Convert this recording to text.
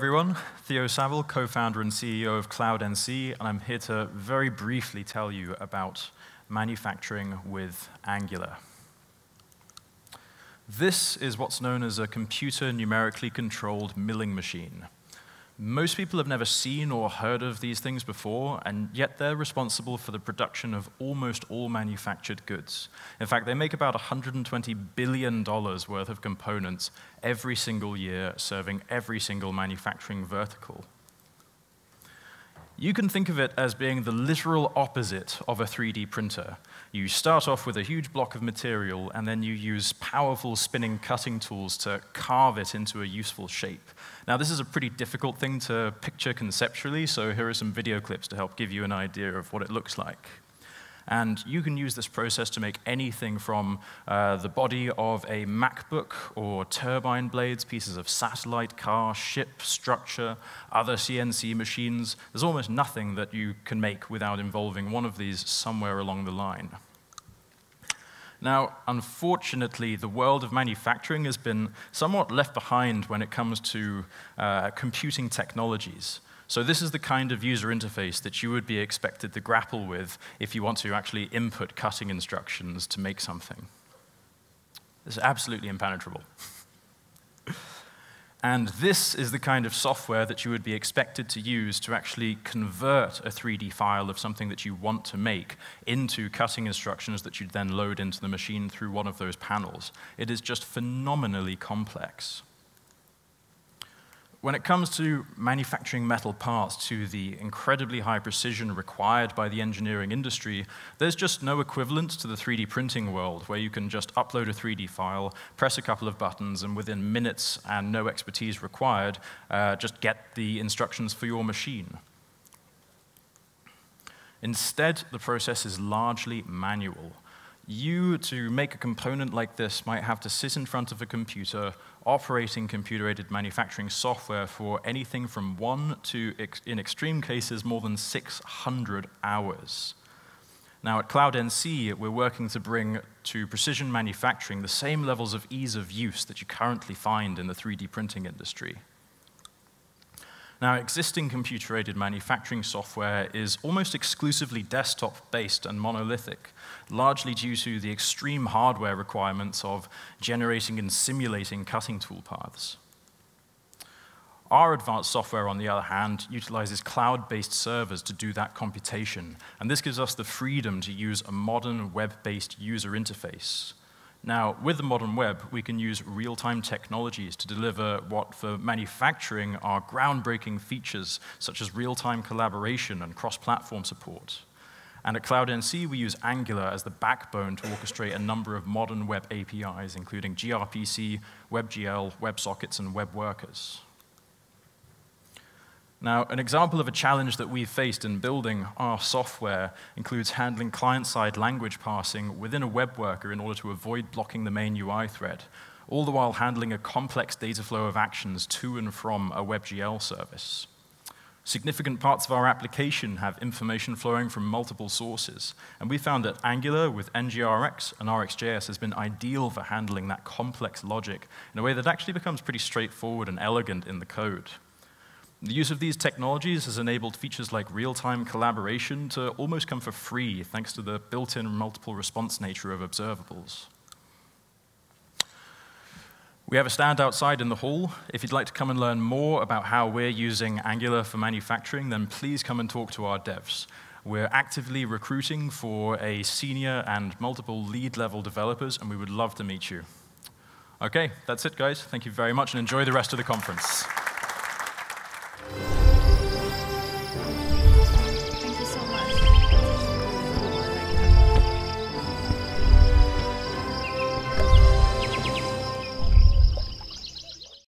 everyone. Theo, Saville, co-founder and CEO of CloudNC, and I'm here to very briefly tell you about manufacturing with Angular. This is what's known as a computer numerically controlled milling machine. Most people have never seen or heard of these things before, and yet they're responsible for the production of almost all manufactured goods. In fact, they make about $120 billion worth of components every single year, serving every single manufacturing vertical. You can think of it as being the literal opposite of a 3D printer. You start off with a huge block of material, and then you use powerful spinning cutting tools to carve it into a useful shape. Now, this is a pretty difficult thing to picture conceptually, so here are some video clips to help give you an idea of what it looks like. And you can use this process to make anything from the body of a MacBook or turbine blades, pieces of satellite car, ship, structure, other CNC machines. There's almost nothing that you can make without involving one of these somewhere along the line. Now, unfortunately, the world of manufacturing has been somewhat left behind when it comes to computing technologies. So this is the kind of user interface that you would be expected to grapple with if you want to actually input cutting instructions to make something. This is absolutely impenetrable. And this is the kind of software that you would be expected to use to actually convert a 3D file of something that you want to make into cutting instructions that you'd then load into the machine through one of those panels. It is just phenomenally complex. When it comes to manufacturing metal parts to the incredibly high precision required by the engineering industry, there's just no equivalent to the 3D printing world, where you can just upload a 3D file, press a couple of buttons, and within minutes and no expertise required, just get the instructions for your machine. Instead, the process is largely manual. You, to make a component like this, might have to sit in front of a computer, operating computer-aided manufacturing software for anything from 1 to, in extreme cases, more than 600 hours. Now, at CloudNC, we're working to bring to precision manufacturing the same levels of ease of use that you currently find in the 3D printing industry. Now, existing computer-aided manufacturing software is almost exclusively desktop-based and monolithic, largely due to the extreme hardware requirements of generating and simulating cutting tool paths. Our advanced software, on the other hand, utilizes cloud-based servers to do that computation, and this gives us the freedom to use a modern web-based user interface. Now, with the modern web, we can use real-time technologies to deliver what, for manufacturing, are groundbreaking features, such as real-time collaboration and cross-platform support. And at CloudNC, we use Angular as the backbone to orchestrate a number of modern web APIs, including gRPC, WebGL, WebSockets, and web workers. Now, an example of a challenge that we've faced in building our software includes handling client-side language parsing within a web worker in order to avoid blocking the main UI thread, all the while handling a complex data flow of actions to and from a WebGL service. Significant parts of our application have information flowing from multiple sources, and we found that Angular with NGRX and RxJS has been ideal for handling that complex logic in a way that actually becomes pretty straightforward and elegant in the code. The use of these technologies has enabled features like real-time collaboration to almost come for free, thanks to the built-in multiple response nature of observables. We have a stand outside in the hall. If you'd like to come and learn more about how we're using Angular for manufacturing, then please come and talk to our devs. We're actively recruiting for a senior and multiple lead-level developers, and we would love to meet you. OK, that's it, guys. Thank you very much, and enjoy the rest of the conference.